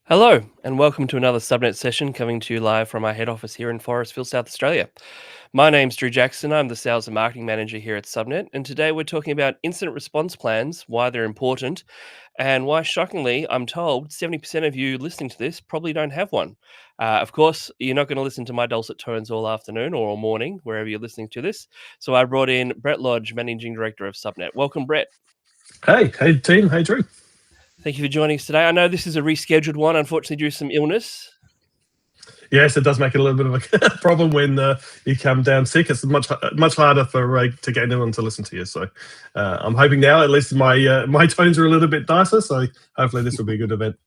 Hello, and welcome to another Subnet session coming to you live from our head office here in Forestville, South Australia. My name's Drew Jackson. I'm the Sales and Marketing Manager here at Subnet, and today we're talking about incident response plans, why they're important, and why, shockingly, I'm told 70% of you listening to this probably don't have one. Of course, you're not going to listen to my dulcet tones all afternoon or all morning, wherever you're listening to this. So I brought in Brett Lodge, Managing Director of Subnet. Welcome, Brett. Hey team, hey Drew. Thank you for joining us today. I know this is a rescheduled one, unfortunately, due to some illness. Yes, it does make it a little bit of a problem when you come down sick. It's much harder for to get anyone to listen to you. So I'm hoping now at least my tones are a little bit nicer. So hopefully this will be a good event.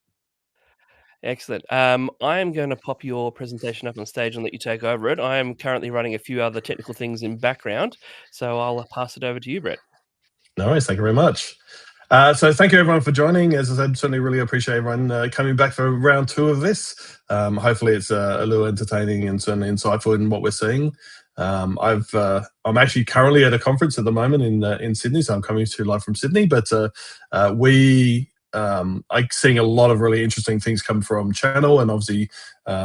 Excellent. I am going to pop your presentation up on stage and let you take over it. I am currently running a few other technical things in background, so I'll pass it over to you, Brett. No worries, thank you very much. So thank you everyone for joining. As I said, certainly really appreciate everyone coming back for round two of this. Hopefully it's a little entertaining and certainly insightful in what we're seeing. I'm actually currently at a conference at the moment in Sydney, so I'm coming to you live from Sydney. But I'm seeing a lot of really interesting things come from channel, and obviously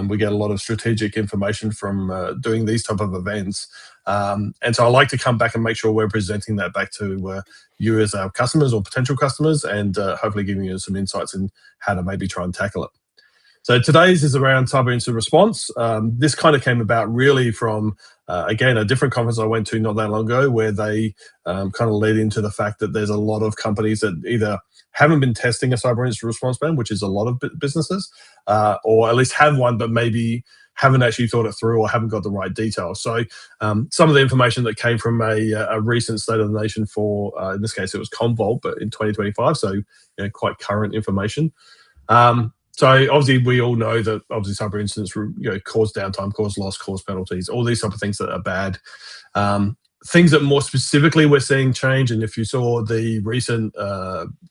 we get a lot of strategic information from doing these type of events. And so I like to come back and make sure we're presenting that back to you as our customers or potential customers, and hopefully giving you some insights in how to maybe try and tackle it. So today's is around cyber incident response. This kind of came about really from, again, a different conference I went to not that long ago, where they kind of led into the fact that there's a lot of companies that either haven't been testing a cyber incident response plan, which is a lot of businesses, or at least have one, but maybe haven't actually thought it through or haven't got the right details. So some of the information that came from a recent State of the Nation for, in this case, it was Commvault, but in 2025, so quite current information. So obviously we all know that obviously cyber incidents cause downtime, cause loss, cause penalties, all these type of things that are bad. Things that more specifically we're seeing change, and if you saw the recent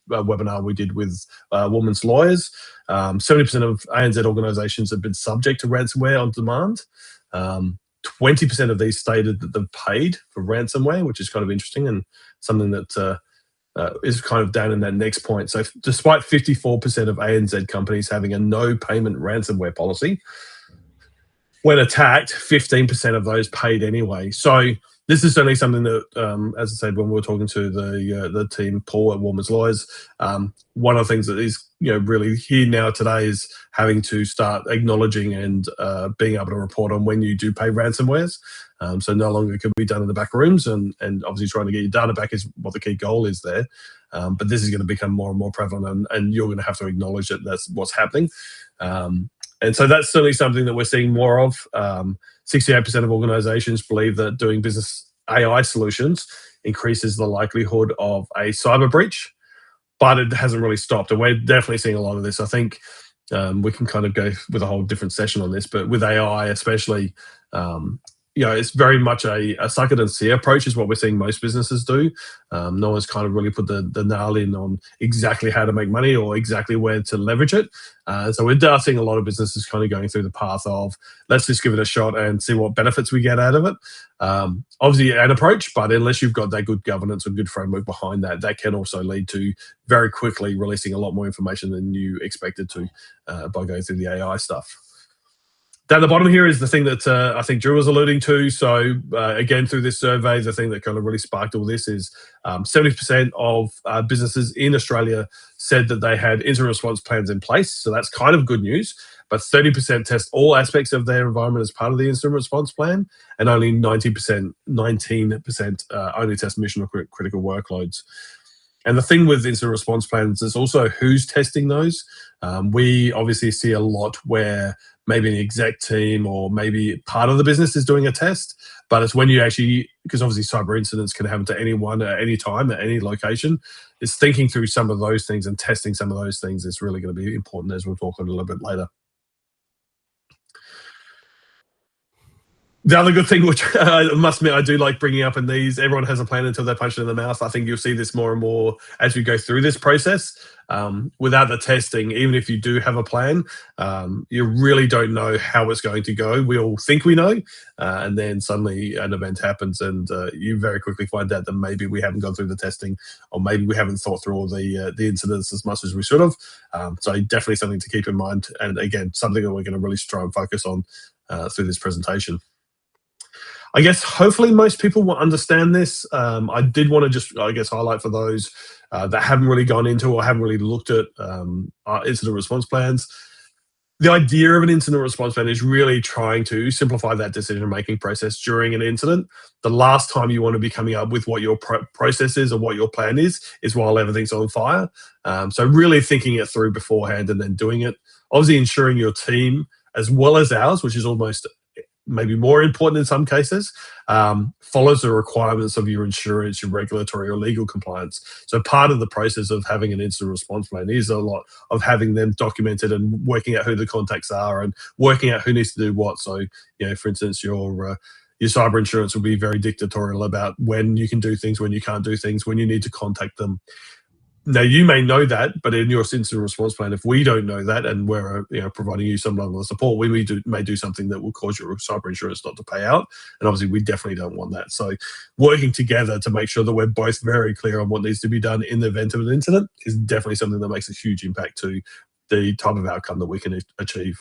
webinar we did with Women's Lawyers, 70% of ANZ organisations have been subject to ransomware on demand. 20% of these stated that they've paid for ransomware, which is kind of interesting and something that is kind of down in that next point. So despite 54% of ANZ companies having a no payment ransomware policy, when attacked, 15% of those paid anyway. So this is certainly something that, as I said, when we were talking to the team, Paul at Women's Lawyers, one of the things that is really here now today is having to start acknowledging and being able to report on when you do pay ransomwares. So no longer can be done in the back rooms, and obviously trying to get your data back is what the key goal is there. But this is going to become more and more prevalent, and you're going to have to acknowledge that that's what's happening. And so that's certainly something that we're seeing more of. 68% of organizations believe that doing business AI solutions increases the likelihood of a cyber breach, but it hasn't really stopped. And we're definitely seeing a lot of this. I think we can kind of go with a whole different session on this, but with AI especially, it's very much a suck it and see approach is what we're seeing most businesses do. No one's kind of really put the nail in on exactly how to make money or exactly where to leverage it. So we're seeing a lot of businesses kind of going through the path of let's just give it a shot and see what benefits we get out of it. Obviously an approach, but unless you've got that good governance or good framework behind that, that can also lead to very quickly releasing a lot more information than you expected to by going through the AI stuff. Down the bottom here is the thing that I think Drew was alluding to. So again, through this survey, the thing that kind of really sparked all this is 70% of businesses in Australia said that they had incident response plans in place. So that's kind of good news. But 30% test all aspects of their environment as part of the incident response plan, and only 19% only test mission or critical workloads. And the thing with incident response plans is also who's testing those. We obviously see a lot where maybe an exec team or maybe part of the business is doing a test, but it's when you actually, because obviously cyber incidents can happen to anyone at any time, at any location, it's thinking through some of those things and testing some of those things is really going to be important, as we'll talk a little bit later. The other good thing, which I must admit I do like bringing up in these, everyone has a plan until they're punched in the mouth. I think you'll see this more and more as we go through this process. Without the testing, even if you do have a plan, you really don't know how it's going to go. We all think we know, and then suddenly an event happens, and you very quickly find out that maybe we haven't gone through the testing, or maybe we haven't thought through all the incidents as much as we should have. So definitely something to keep in mind, and again, something that we're going to really try and focus on through this presentation. I guess hopefully most people will understand this. I did want to just, I guess, highlight for those that haven't really gone into or haven't really looked at incident response plans. The idea of an incident response plan is really trying to simplify that decision-making process during an incident. The last time you want to be coming up with what your process is or what your plan is while everything's on fire. So really thinking it through beforehand and then doing it. Obviously ensuring your team, as well as ours, which is almost maybe more important in some cases, follows the requirements of your insurance, your regulatory or legal compliance. So part of the process of having an incident response plan is a lot of having them documented and working out who the contacts are and working out who needs to do what. So, for instance, your cyber insurance will be very dictatorial about when you can do things, when you can't do things, when you need to contact them. Now, you may know that, but in your incident response plan, if we don't know that and we're providing you some level of support, we may do something that will cause your cyber insurance not to pay out. And obviously, we definitely don't want that. So working together to make sure that we're both very clear on what needs to be done in the event of an incident is definitely something that makes a huge impact to the type of outcome that we can achieve.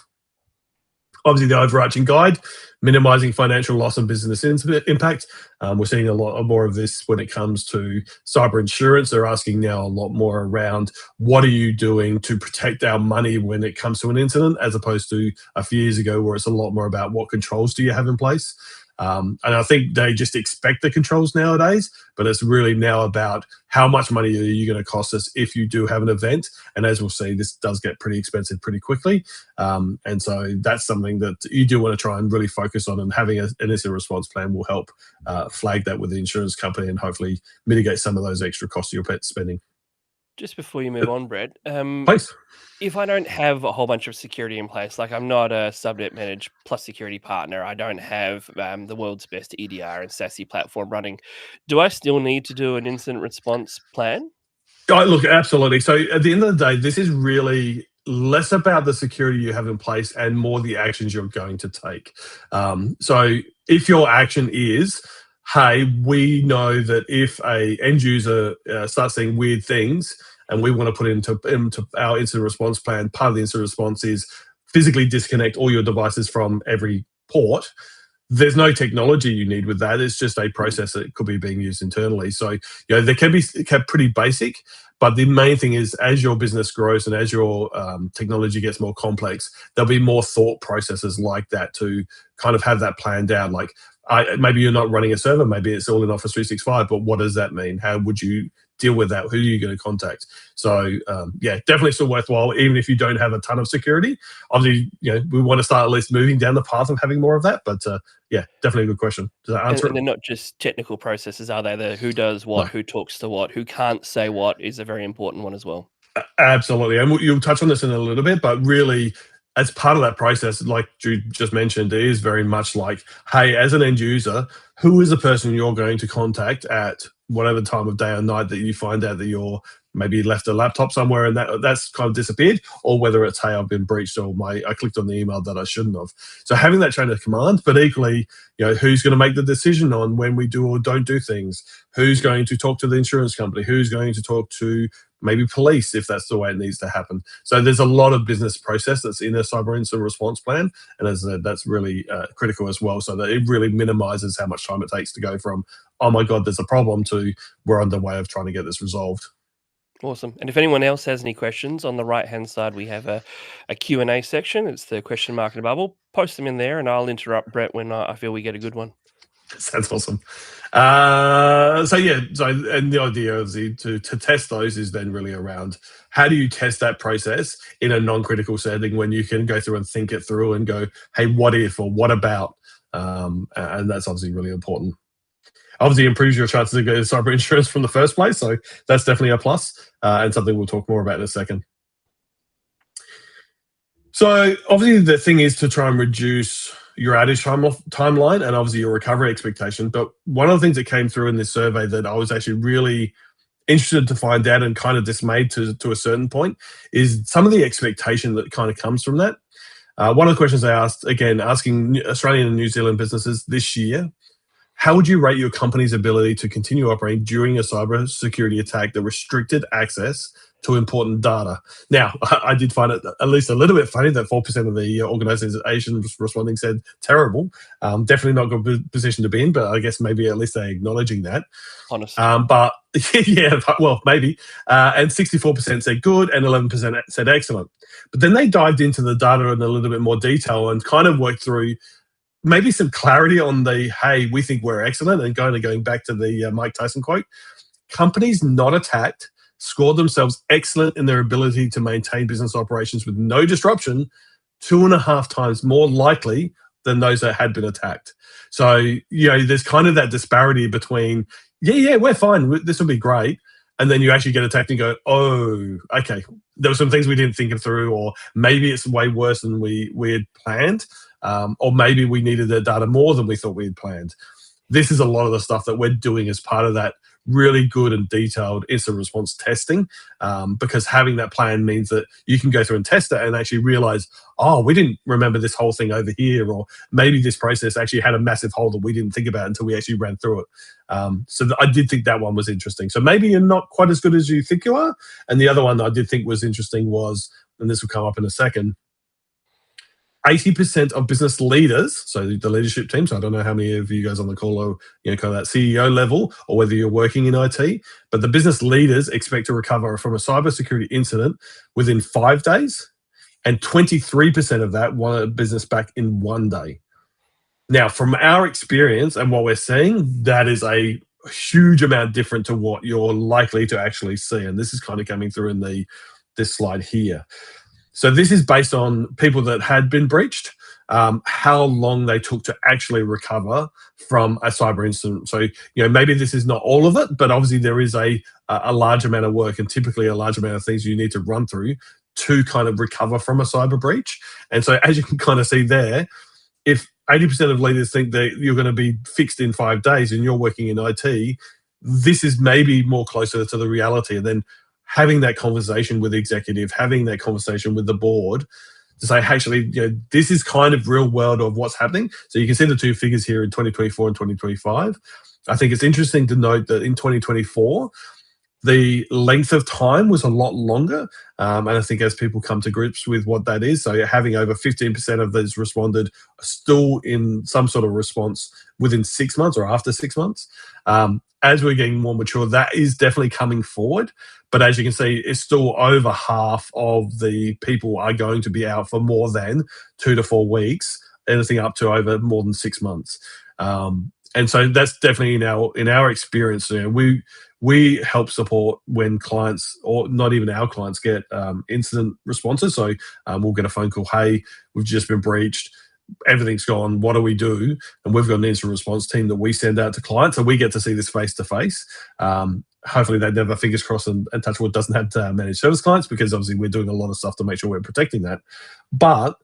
Obviously, the overarching guide, minimizing financial loss and business impact. We're seeing a lot more of this when it comes to cyber insurance. They're asking now a lot more around what are you doing to protect our money when it comes to an incident, as opposed to a few years ago where it's a lot more about what controls do you have in place. And I think they just expect the controls nowadays, but it's really now about how much money are you going to cost us if you do have an event. And as we'll see, this does get pretty expensive pretty quickly. And so that's something that you do want to try and really focus on, and having an incident response plan will help flag that with the insurance company and hopefully mitigate some of those extra costs you're spending. Just before you move on, Brett, Please. if I don't have a whole bunch of security in place, like I'm not a subnet managed plus security partner, I don't have the world's best EDR and SASE platform running, do I still need to do an incident response plan? Oh, look, absolutely. So at the end of the day, this is really less about the security you have in place and more the actions you're going to take. So if your action is, hey, we know that if a end user starts seeing weird things and we want to put into our incident response plan, part of the incident response is physically disconnect all your devices from every port. There's no technology you need with that. It's just a process that could be being used internally. So, they can be kept pretty basic, but the main thing is as your business grows and as your technology gets more complex, there'll be more thought processes like that to kind of have that planned out. Like maybe you're not running a server, maybe it's all in Office 365, but what does that mean? How would you deal with that? Who are you going to contact? So definitely still worthwhile, even if you don't have a ton of security. Obviously, we want to start at least moving down the path of having more of that, but definitely a good question. Does that answer And they're not just technical processes, are they? The who does what, No. who talks to what, who can't say what is a very important one as well. Absolutely. And you'll touch on this in a little bit, but really, as part of that process, like you just mentioned, it is very much like, hey, as an end user, who is the person you're going to contact at whatever time of day or night that you find out that you're maybe left a laptop somewhere and that's kind of disappeared, or whether it's, hey, I've been breached, or I clicked on the email that I shouldn't have. So having that chain of command, but equally, who's going to make the decision on when we do or don't do things? Who's going to talk to the insurance company? Who's going to talk to maybe police if that's the way it needs to happen? So there's a lot of business process that's in a cyber incident response plan, and as I said, that's really critical as well, so that it really minimizes how much time it takes to go from, oh my god, there's a problem, to we're on the way of trying to get this resolved. Awesome. And if anyone else has any questions, on the right-hand side, we have a Q&A section. It's the question mark in a bubble. Post them in there, and I'll interrupt Brett when I feel we get a good one. Sounds awesome. And the idea of to test those is then really around how do you test that process in a non-critical setting when you can go through and think it through and go, hey, what if or what about? And that's obviously really important. Obviously improves your chances of getting cyber insurance from the first place, so that's definitely a plus, and something we'll talk more about in a second. So obviously the thing is to try and reduce your outage timeline, and obviously your recovery expectation. But one of the things that came through in this survey that I was actually really interested to find out and kind of dismayed to a certain point is some of the expectation that kind of comes from that. One of the questions I asked, again, asking Australian and New Zealand businesses this year, how would you rate your company's ability to continue operating during a cybersecurity attack that restricted access to important data? Now, I did find it at least a little bit funny that 4% of the organizations responding said terrible. Definitely not a good position to be in, but I guess maybe at least they're acknowledging that. Honest. But yeah, well, maybe. And 64% said good and 11% said excellent. But then they dived into the data in a little bit more detail and kind of worked through maybe some clarity on the, hey, we think we're excellent, and kind of going back to the Mike Tyson quote. Companies not attacked scored themselves excellent in their ability to maintain business operations with no disruption, 2.5 times more likely than those that had been attacked. So, there's kind of that disparity between, yeah, we're fine, this will be great, and then you actually get attacked and go, oh, okay, there were some things we didn't think it through, or maybe it's way worse than we had planned, or maybe we needed the data more than we thought we had planned. This is a lot of the stuff that we're doing as part of that really good and detailed incident response testing, because having that plan means that you can go through and test it and actually realize, oh, we didn't remember this whole thing over here, or maybe this process actually had a massive hole that we didn't think about until we actually ran through it. So I did think that one was interesting. So maybe you're not quite as good as you think you are. And the other one that I did think was interesting was, and this will come up in a second, 80% of business leaders, so the leadership team, so I don't know how many of you guys on the call are kind of that CEO level, or whether you're working in IT, but the business leaders expect to recover from a cybersecurity incident within 5 days, and 23% of that want a business back in 1 day. Now, from our experience and what we're seeing, that is a huge amount different to what you're likely to actually see, and this is kind of coming through in this slide here. So this is based on people that had been breached, how long they took to actually recover from a cyber incident. So, maybe this is not all of it, but obviously there is a large amount of work and typically a large amount of things you need to run through to kind of recover from a cyber breach. And so as you can kind of see there, if 80% of leaders think that you're going to be fixed in 5 days and you're working in IT, this is maybe more closer to the reality. And then having that conversation with the executive, having that conversation with the board to say, hey, actually, this is kind of real world of what's happening. So you can see the two figures here in 2024 and 2025. I think it's interesting to note that in 2024, the length of time was a lot longer. And I think as people come to grips with what that is, so having over 15% of those responded still in some sort of response within 6 months or after 6 months. As we're getting more mature, that is definitely coming forward. But as you can see, it's still over half of the people are going to be out for more than 2 to 4 weeks, anything up to over more than 6 months. And so that's definitely in our experience. We help support when clients, or not even our clients, get incident responses. So we'll get a phone call, hey, we've just been breached, everything's gone, what do we do? And we've got an incident response team that we send out to clients, so we get to see this face to face. Hopefully they never, fingers crossed, and touch wood, doesn't have to manage service clients, because obviously we're doing a lot of stuff to make sure we're protecting that. But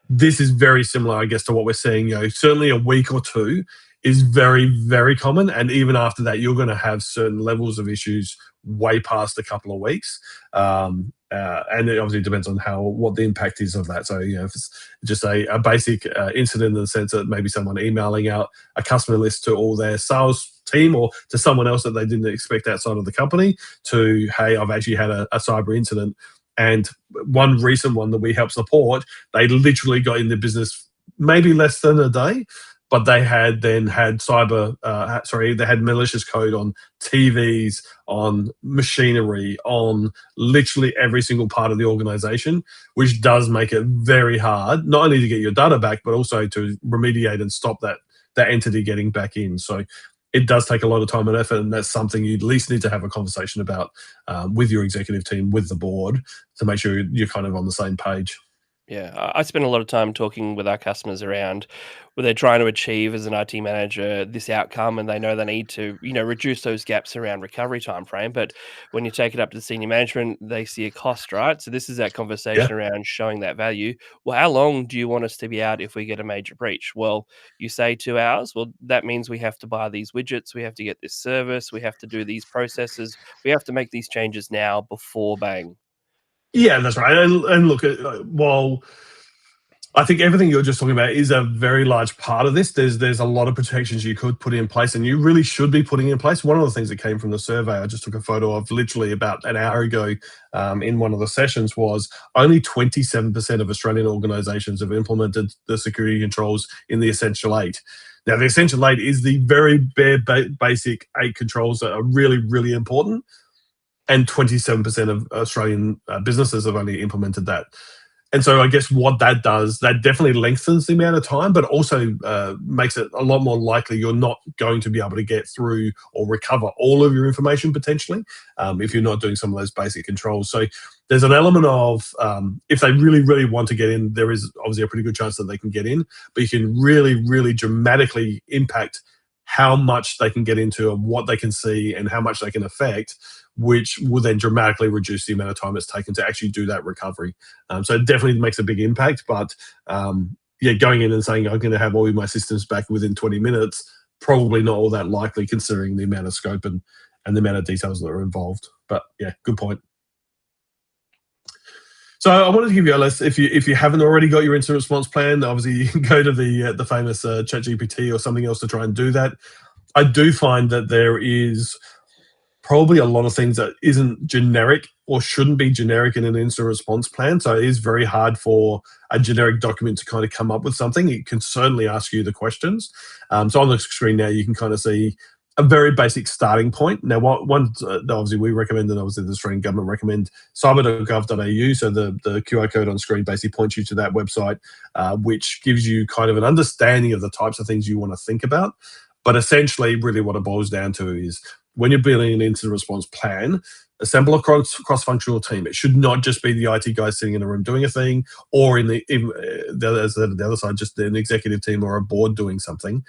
this is very similar, I guess, to what we're seeing. Certainly a week or two is very, very common. And even after that, you're going to have certain levels of issues way past a couple of weeks. And it obviously depends on what the impact is of that. So, if it's just a basic incident in the sense that maybe someone emailing out a customer list to all their sales team or to someone else that they didn't expect outside of the company, to, hey, I've actually had a cyber incident. And one recent one that we help support, they literally got in the business maybe less than a day, but they had they had malicious code on TVs, on machinery, on literally every single part of the organization, which does make it very hard, not only to get your data back, but also to remediate and stop that entity getting back in. So it does take a lot of time and effort, and that's something you at least need to have a conversation about with your executive team, with the board, to make sure you're kind of on the same page. Yeah, I spend a lot of time talking with our customers around where they're trying to achieve as an IT manager this outcome, and they know they need to, reduce those gaps around recovery time frame. But when you take it up to senior management, they see a cost, right? So this is that Yeah. conversation around showing that value. Well, how long do you want us to be out if we get a major breach? Well, you say 2 hours. Well, that means we have to buy these widgets, we have to get this service, we have to do these processes, we have to make these changes now before bang. Yeah, that's right. And look, while I think everything you're just talking about is a very large part of this. There's a lot of protections you could put in place, and you really should be putting in place. One of the things that came from the survey I just took a photo of literally about an hour ago in one of the sessions was only 27% of Australian organisations have implemented the security controls in the Essential Eight. Now, the Essential Eight is the very bare basic eight controls that are really, really important, and 27% of Australian businesses have only implemented that. And so I guess what that does, that definitely lengthens the amount of time, but also makes it a lot more likely you're not going to be able to get through or recover all of your information potentially if you're not doing some of those basic controls. So there's an element of if they really, really want to get in, there is obviously a pretty good chance that they can get in, but you can really, really dramatically impact how much they can get into and what they can see and how much they can affect, which will then dramatically reduce the amount of time it's taken to actually do that recovery. So it definitely makes a big impact. But yeah, going in and saying I'm going to have all of my systems back within 20 minutes, probably not all that likely considering the amount of scope and the amount of details that are involved. But yeah, good point. So I wanted to give you a list. If you haven't already got your incident response plan, obviously you can go to the famous ChatGPT or something else to try and do that. I do find that there is probably a lot of things that isn't generic or shouldn't be generic in an incident response plan. So it is very hard for a generic document to kind of come up with something. It can certainly ask you the questions. So on the screen now, you can kind of see a very basic starting point. Now, one obviously we recommend, and obviously the Australian government recommend cyber.gov.au. So the QR code on screen basically points you to that website, which gives you kind of an understanding of the types of things you want to think about. But essentially, really what it boils down to is when you're building an incident response plan, assemble a cross-functional team. It should not just be the IT guys sitting in a room doing a thing, or the other side, just an executive team or a board doing something.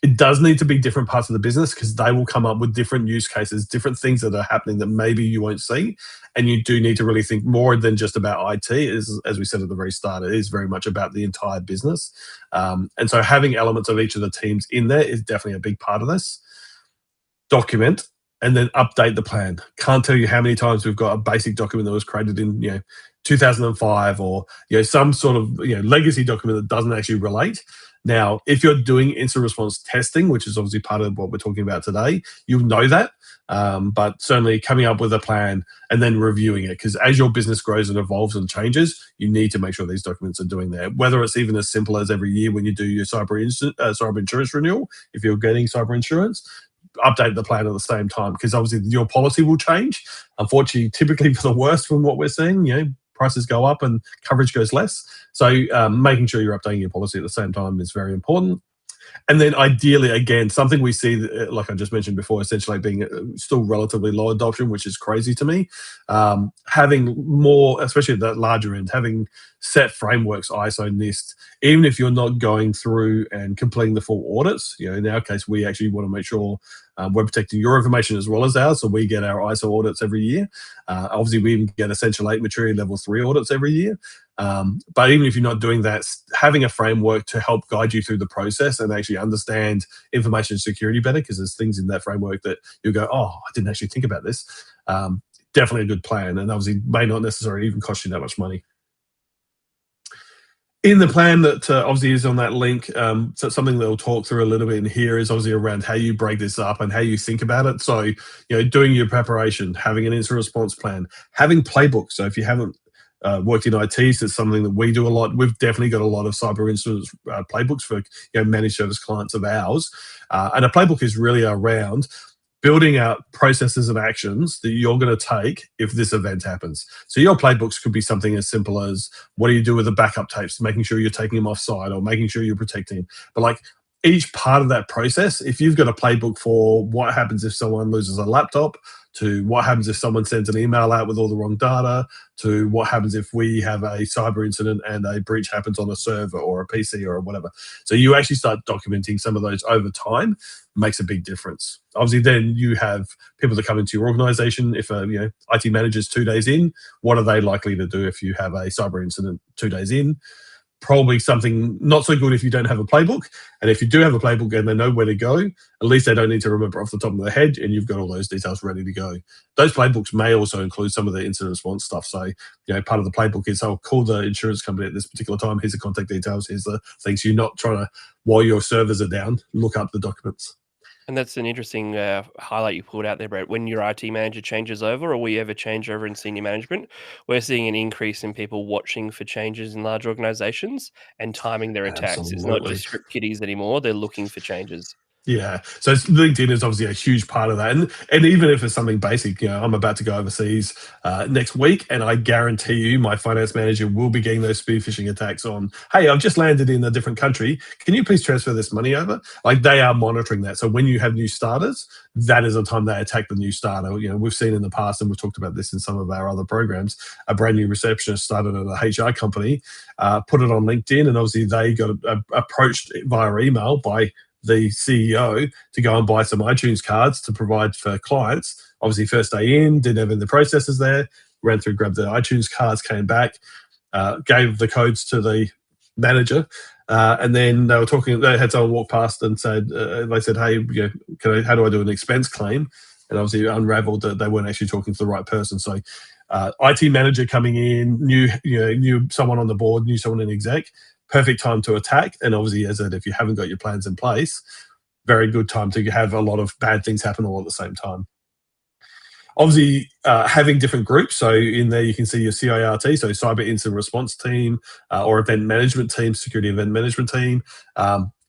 It does need to be different parts of the business because they will come up with different use cases, different things that are happening that maybe you won't see. And you do need to really think more than just about IT. As we said at the very start, it is very much about the entire business. And so having elements of each of the teams in there is definitely a big part of this. Document and then update the plan. Can't tell you how many times we've got a basic document that was created in 2005 or some sort of legacy document that doesn't actually relate. Now, if you're doing incident response testing, which is obviously part of what we're talking about today, you'll know that. But certainly coming up with a plan and then reviewing it, because as your business grows and evolves and changes, you need to make sure these documents are doing that. Whether it's even as simple as every year when you do your cyber insurance renewal, if you're getting cyber insurance, update the plan at the same time, because obviously your policy will change. Unfortunately, typically for the worst from what we're seeing, prices go up and coverage goes less. So making sure you're updating your policy at the same time is very important. And then ideally, again, something we see, like I just mentioned before, essentially being still relatively low adoption, which is crazy to me. Having more, especially at that larger end, having set frameworks, ISO, NIST, even if you're not going through and completing the full audits. In our case, we actually want to make sure we're protecting your information as well as ours. So we get our ISO audits every year. Obviously, we even get Essential 8 Maturity Level 3 audits every year. But even if you're not doing that, having a framework to help guide you through the process and actually understand information security better, because there's things in that framework that you go, oh, I didn't actually think about this. Definitely a good plan, and obviously may not necessarily even cost you that much money. In the plan that obviously is on that link, so something that we'll talk through a little bit in here is obviously around how you break this up and how you think about it. So, doing your preparation, having an incident response plan, having playbooks. So if you haven't worked in IT, so it's something that we do a lot. We've definitely got a lot of cyber incident playbooks for managed service clients of ours. And a playbook is really around building out processes and actions that you're going to take if this event happens. So your playbooks could be something as simple as what do you do with the backup tapes, making sure you're taking them off site or making sure you're protecting. But each part of that process, if you've got a playbook for what happens if someone loses a laptop, to what happens if someone sends an email out with all the wrong data, to what happens if we have a cyber incident and a breach happens on a server or a PC or whatever. So you actually start documenting some of those over time, makes a big difference. Obviously, then you have people that come into your organization. If a IT manager's 2 days in, what are they likely to do if you have a cyber incident 2 days in? Probably something not so good if you don't have a playbook. And if you do have a playbook and they know where to go, at least they don't need to remember off the top of their head, and you've got all those details ready to go. Those playbooks may also include some of the incident response stuff. So, part of the playbook is, I'll call the insurance company at this particular time. Here's the contact details. Here's the things. You're not trying to, while your servers are down, look up the documents. And that's an interesting highlight you pulled out there, Brett. When your IT manager changes over, or we ever change over in senior management, we're seeing an increase in people watching for changes in large organizations and timing their attacks. It's not Absolutely. just script kiddies anymore; they're looking for changes. Yeah. So LinkedIn is obviously a huge part of that. And even if it's something basic, I'm about to go overseas next week, and I guarantee you my finance manager will be getting those spear phishing attacks on, hey, I've just landed in a different country. Can you please transfer this money over? Like, they are monitoring that. So when you have new starters, that is the time they attack the new starter. We've seen in the past, and we've talked about this in some of our other programs, a brand new receptionist started at a HR company, put it on LinkedIn, and obviously they got approached via email by the CEO to go and buy some iTunes cards to provide for clients. Obviously, first day in, didn't have any of the processes there, ran through, grabbed the iTunes cards, came back, gave the codes to the manager, and then they were talking. They had someone walk past and said, "They said, hey, how do I do an expense claim?" And obviously, unravelled that they weren't actually talking to the right person. So, IT manager coming in, knew someone on the board, knew someone in exec. Perfect time to attack. And obviously, as I said, if you haven't got your plans in place, very good time to have a lot of bad things happen all at the same time. Obviously, having different groups. So in there, you can see your CIRT, so Cyber Incident Response Team, or Event Management Team, Security Event Management Team.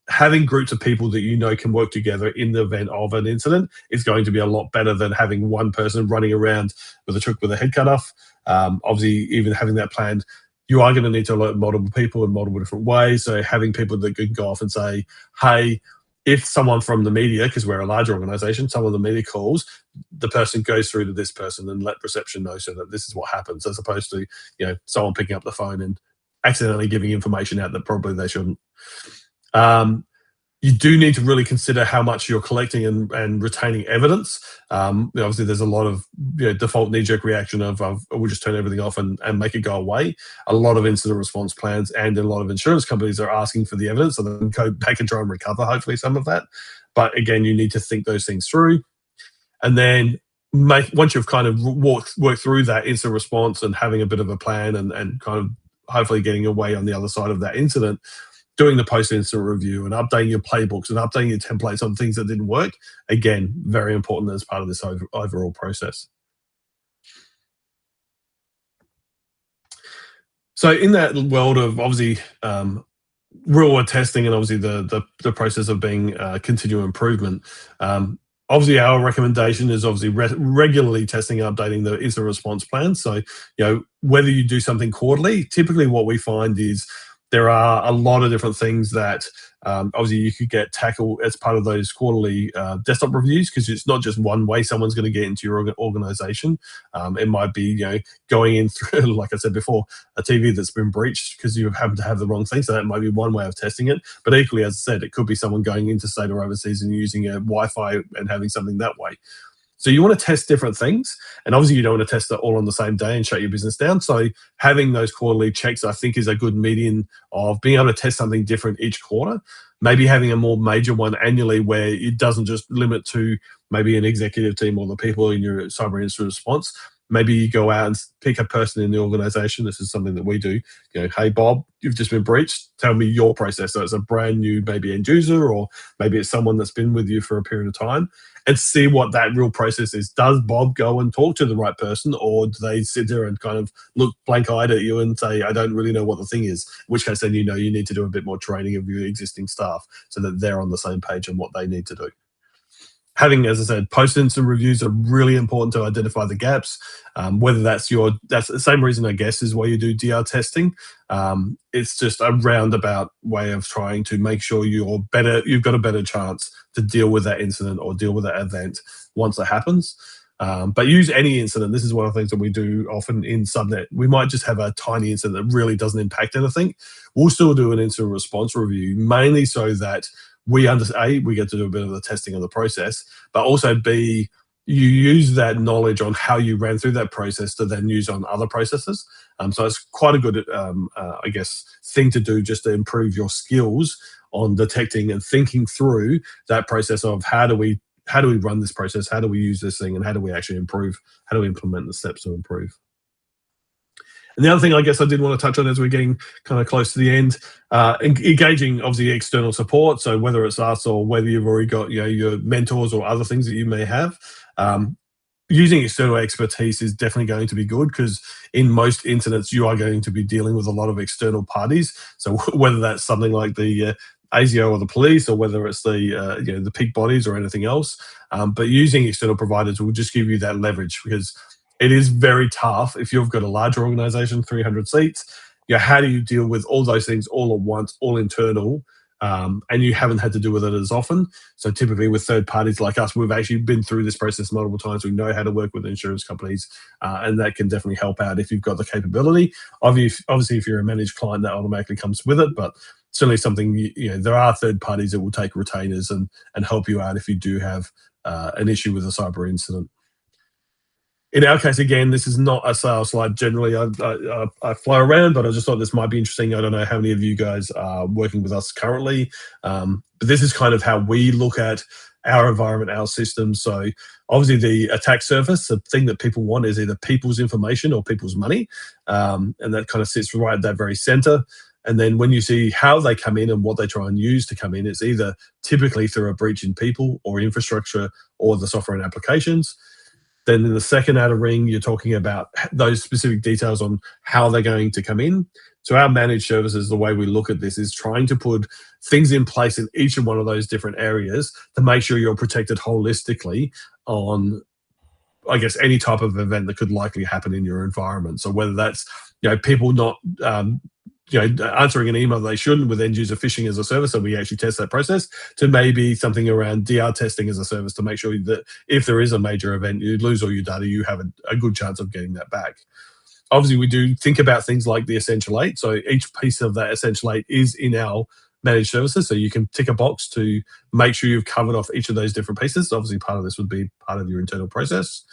Having groups of people that can work together in the event of an incident is going to be a lot better than having one person running around with a truck with a head cut off. Obviously, even having that planned, you are going to need to alert multiple people in multiple different ways. So having people that can go off and say, hey, if someone from the media, because we're a large organization, someone in the media calls, the person goes through to this person and let reception know so that this is what happens, as opposed to, someone picking up the phone and accidentally giving information out that probably they shouldn't. You do need to really consider how much you're collecting and retaining evidence. Obviously, there's a lot of default knee-jerk reaction of we'll just turn everything off and make it go away. A lot of incident response plans and a lot of insurance companies are asking for the evidence so they can go back and try and recover, hopefully, some of that. But again, you need to think those things through. And then once you've kind of worked through that incident response and having a bit of a plan and kind of hopefully getting away on the other side of that incident, doing the post-incident review and updating your playbooks and updating your templates on things that didn't work, again, very important as part of this overall process. So in that world of obviously real-world testing and obviously the process of being continual improvement, obviously our recommendation is obviously regularly testing and updating the incident response plan. So, whether you do something quarterly, typically what we find is there are a lot of different things that obviously you could get tackled as part of those quarterly desktop reviews, because it's not just one way someone's going to get into your organization. It might be going in through, like I said before, a TV that's been breached because you happen to have the wrong thing. So that might be one way of testing it. But equally, as I said, it could be someone going interstate or overseas and using a Wi-Fi and having something that way. So you want to test different things, and obviously you don't want to test it all on the same day and shut your business down. So having those quarterly checks, I think, is a good median of being able to test something different each quarter. Maybe having a more major one annually where it doesn't just limit to maybe an executive team or the people in your cyber incident response. Maybe you go out and pick a person in the organization. This is something that we do. Hey, Bob, you've just been breached. Tell me your process. So it's a brand new maybe end user, or maybe it's someone that's been with you for a period of time, and see what that real process is. Does Bob go and talk to the right person, or do they sit there and kind of look blank-eyed at you and say, I don't really know what the thing is? In which case, then you need to do a bit more training of your existing staff so that they're on the same page on what they need to do. Having, as I said, post-incident reviews are really important to identify the gaps. Whether that's the same reason, I guess, is why you do DR testing. It's just a roundabout way of trying to make sure you've got a better chance to deal with that incident or deal with that event once it happens. But use any incident. This is one of the things that we do often in Subnet. We might just have a tiny incident that really doesn't impact anything. We'll still do an incident response review, mainly so that we get to do a bit of the testing of the process, but also B, you use that knowledge on how you ran through that process to then use on other processes. So it's quite a good, I guess, thing to do just to improve your skills on detecting and thinking through that process of how do we run this process, how do we use this thing, and how do we actually improve, how do we implement the steps to improve. And the other thing I guess I did want to touch on as we're getting kind of close to the end, engaging obviously external support. So whether it's us or whether you've already got your mentors or other things that you may have, using external expertise is definitely going to be good, because in most incidents you are going to be dealing with a lot of external parties. So whether that's something like the ASIO or the police, or whether it's the peak bodies or anything else, but using external providers will just give you that leverage, because it is very tough if you've got a larger organization, 300 seats. How do you deal with all those things all at once, all internal, and you haven't had to deal with it as often? So typically with third parties like us, we've actually been through this process multiple times. We know how to work with insurance companies, and that can definitely help out if you've got the capability. Obviously, if you're a managed client, that automatically comes with it, but certainly something, there are third parties that will take retainers and help you out if you do have an issue with a cyber incident. In our case, again, this is not a sales slide. Generally, I fly around, but I just thought this might be interesting. I don't know how many of you guys are working with us currently, but this is kind of how we look at our environment, our system. So obviously the attack surface, the thing that people want is either people's information or people's money, and that kind of sits right at that very center. And then when you see how they come in and what they try and use to come in, it's either typically through a breach in people or infrastructure or the software and applications. Then in the second outer ring, you're talking about those specific details on how they're going to come in. So our managed services, the way we look at this is trying to put things in place in each and one of those different areas to make sure you're protected holistically on, I guess, any type of event that could likely happen in your environment. So whether that's people not answering an email they shouldn't with end user phishing as a service, so we actually test that process, to maybe something around DR testing as a service to make sure that if there is a major event, you lose all your data, you have a good chance of getting that back. Obviously, we do think about things like the Essential 8. So each piece of that Essential 8 is in our managed services. So you can tick a box to make sure you've covered off each of those different pieces. Obviously, part of this would be part of your internal process.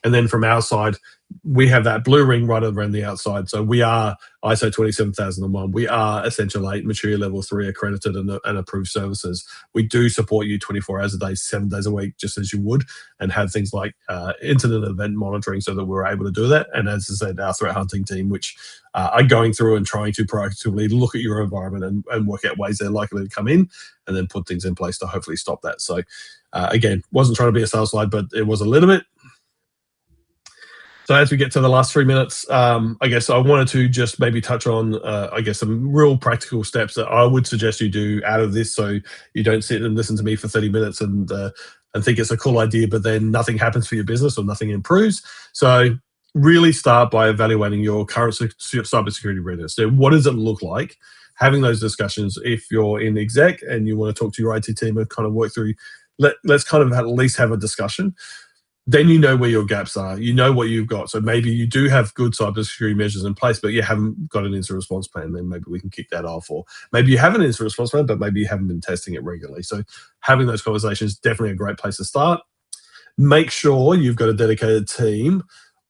And then from our side, we have that blue ring right around the outside. So we are ISO 27001. We are Essential 8, Maturity Level 3 accredited and approved services. We do support you 24 hours a day, 7 days a week, just as you would, and have things like incident event monitoring so that we're able to do that. And as I said, our threat hunting team, which are going through and trying to proactively look at your environment and work out ways they're likely to come in, and then put things in place to hopefully stop that. So again, wasn't trying to be a sales slide, but it was a little bit. So as we get to the last 3 minutes, I guess I wanted to just maybe touch on, I guess, some real practical steps that I would suggest you do out of this, so you don't sit and listen to me for 30 minutes and think it's a cool idea, but then nothing happens for your business or nothing improves. So really start by evaluating your current cybersecurity readiness. So what does it look like? Having those discussions, if you're in exec and you want to talk to your IT team and kind of work through, let's kind of at least have a discussion. Then you know where your gaps are. You know what you've got. So maybe you do have good cybersecurity measures in place, but you haven't got an incident response plan. Then maybe we can kick that off. Or maybe you have an incident response plan, but maybe you haven't been testing it regularly. So having those conversations is definitely a great place to start. Make sure you've got a dedicated team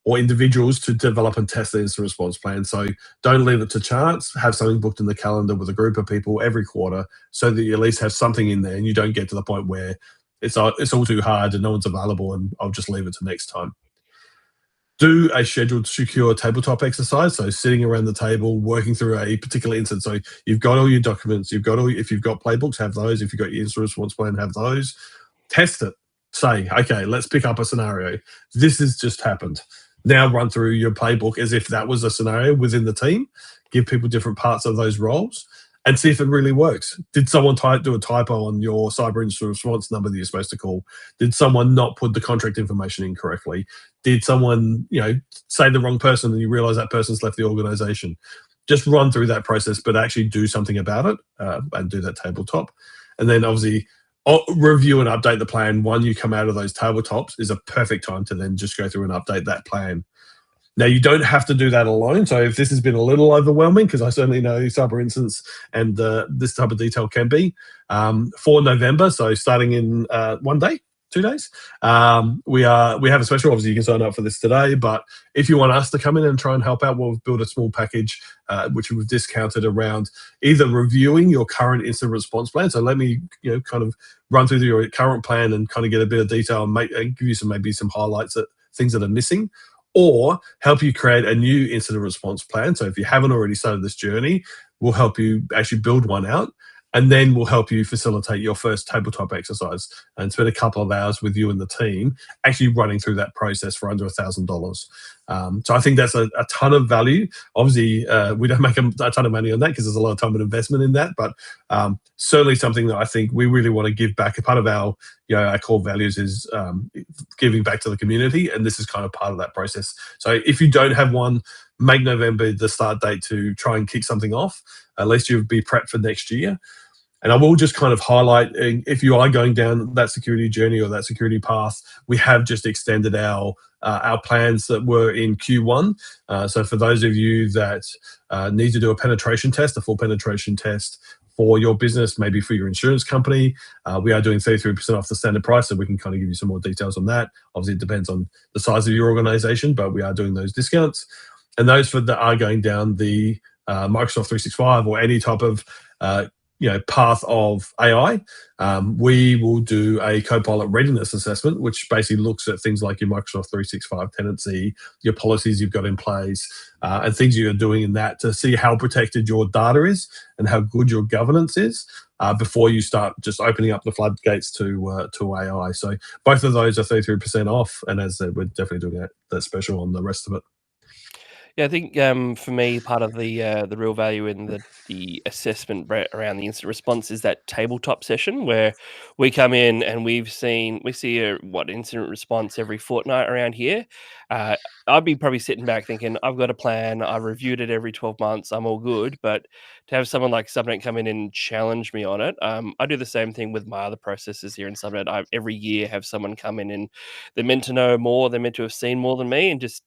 or individuals to develop and test the incident response plan. So don't leave it to chance. Have something booked in the calendar with a group of people every quarter so that you at least have something in there and you don't get to the point where it's all too hard and no one's available and I'll just leave it to next time. Do a scheduled secure tabletop exercise. So sitting around the table, working through a particular incident. So you've got all your documents, if you've got playbooks, have those. If you've got your incident response plan, have those. Test it. Say, okay, let's pick up a scenario. This has just happened. Now run through your playbook as if that was a scenario within the team. Give people different parts of those roles. and see if it really works. Did someone do a typo on your cyber incident response number that you're supposed to call? Did someone not put the contract information in correctly? Did someone, say the wrong person and you realize that person's left the organization? Just run through that process, but actually do something about it, and do that tabletop. And then obviously review and update the plan. When you come out of those tabletops is a perfect time to then just go through and update that plan. Now, you don't have to do that alone. So if this has been a little overwhelming, because I certainly know cyber incidents and this type of detail can be, for November, so starting in 1 day, 2 days, we have a special. Obviously, you can sign up for this today, but if you want us to come in and try and help out, we'll build a small package which we've discounted around either reviewing your current incident response plan. So let me, kind of run through your current plan and kind of get a bit of detail and give you maybe some highlights that things that are missing, or help you create a new incident response plan. So if you haven't already started this journey, we'll help you actually build one out, and then we'll help you facilitate your first tabletop exercise and spend a couple of hours with you and the team actually running through that process for under $1,000. So I think that's a ton of value. Obviously, we don't make a ton of money on that because there's a lot of time and investment in that, but certainly something that I think we really want to give back. A part of our core values is giving back to the community, and this is kind of part of that process. So if you don't have one, make November the start date to try and kick something off. At least you'll be prepped for next year. And I will just kind of highlight, if you are going down that security journey or that security path, we have just extended our plans that were in Q1. So for those of you that need to do a penetration test, a full penetration test for your business, maybe for your insurance company, we are doing 33% off the standard price, so we can kind of give you some more details on that. Obviously, it depends on the size of your organization, but we are doing those discounts. And those that are going down the Microsoft 365 or any type of path of AI, we will do a Copilot readiness assessment, which basically looks at things like your Microsoft 365 tenancy, your policies you've got in place, and things you're doing in that to see how protected your data is and how good your governance is, before you start just opening up the floodgates to AI. So both of those are 33% off, and as I said, we're definitely doing that special on the rest of it. Yeah, I think for me, part of the real value in the assessment around the instant response is that tabletop session where we come in and we see a incident response every fortnight around here. Uh, I'd be probably sitting back thinking, I've got a plan, I've reviewed it every 12 months, I'm all good. But to have someone like Subnet come in and challenge me on it, I do the same thing with my other processes here in Subnet. I every year have someone come in and they're meant to know more, they're meant to have seen more than me, and just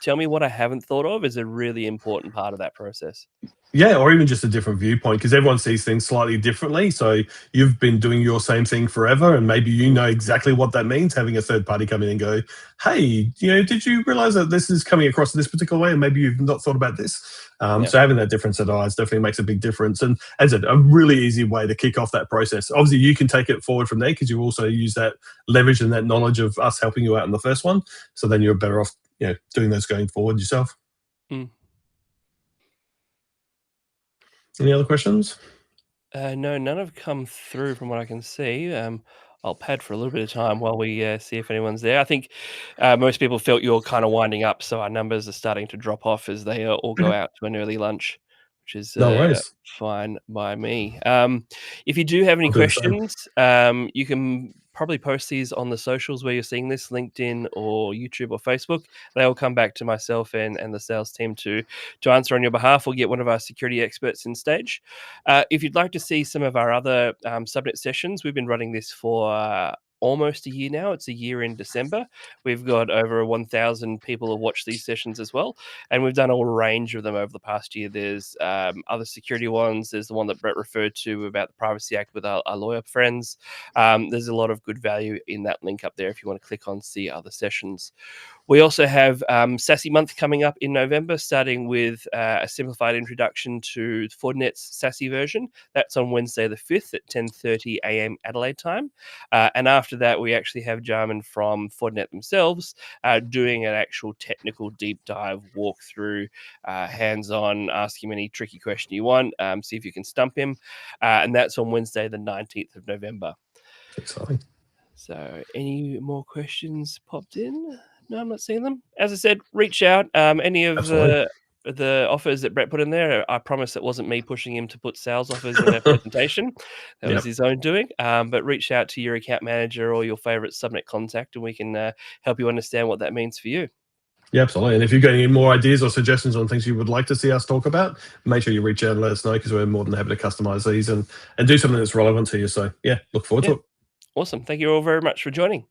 tell me what I haven't thought of is a really important part of that process. Yeah, or even just a different viewpoint, because everyone sees things slightly differently. So you've been doing your same thing forever, and maybe you know exactly what that means. Having a third party come in and go, "Hey, did you realize that this is coming across this particular way, and maybe you've not thought about this?" Yeah. So having that different set of eyes definitely makes a big difference, and as I said, a really easy way to kick off that process. Obviously, you can take it forward from there because you also use that leverage and that knowledge of us helping you out in the first one. So then you're better off, doing those going forward yourself. Mm. Any other questions? No, none have come through from what I can see. I'll pad for a little bit of time while we see if anyone's there. I think most people felt you're kind of winding up, so our numbers are starting to drop off as they all go Okay. out to an early lunch, which is No worries. fine by me. If you do have any I'll do the same. questions, you can probably post these on the socials where you're seeing this, LinkedIn or YouTube or Facebook. They'll come back to myself and the sales team to answer on your behalf or get one of our security experts in stage. If you'd like to see some of our other subnet sessions, we've been running this for almost a year now. It's a year in December. We've got over 1,000 people have watched these sessions as well, and we've done a range of them over the past year. There's other security ones. There's the one that Brett referred to about the Privacy Act with our lawyer friends. There's a lot of good value in that link up there if you want to click on see other sessions. We also have SASE month coming up in November, starting with a simplified introduction to Fortinet's SASE version. That's on Wednesday the 5th at 10:30 a.m. Adelaide time. And after that, we actually have Jarman from Fortinet themselves doing an actual technical deep dive walkthrough, hands-on, ask him any tricky question you want, see if you can stump him. And that's on Wednesday the 19th of November. Exciting. So any more questions popped in? No, I'm not seeing them. As I said, reach out. Any of Absolutely. the offers that Brett put in there, I promise it wasn't me pushing him to put sales offers in our presentation. That was Yep. his own doing. But reach out to your account manager or your favorite subnet contact, and we can help you understand what that means for you. Yeah, absolutely. And if you've got any more ideas or suggestions on things you would like to see us talk about, make sure you reach out and let us know, because we're more than happy to customize these and do something that's relevant to you. So yeah, look forward to Yeah, it. awesome. Thank you all very much for joining.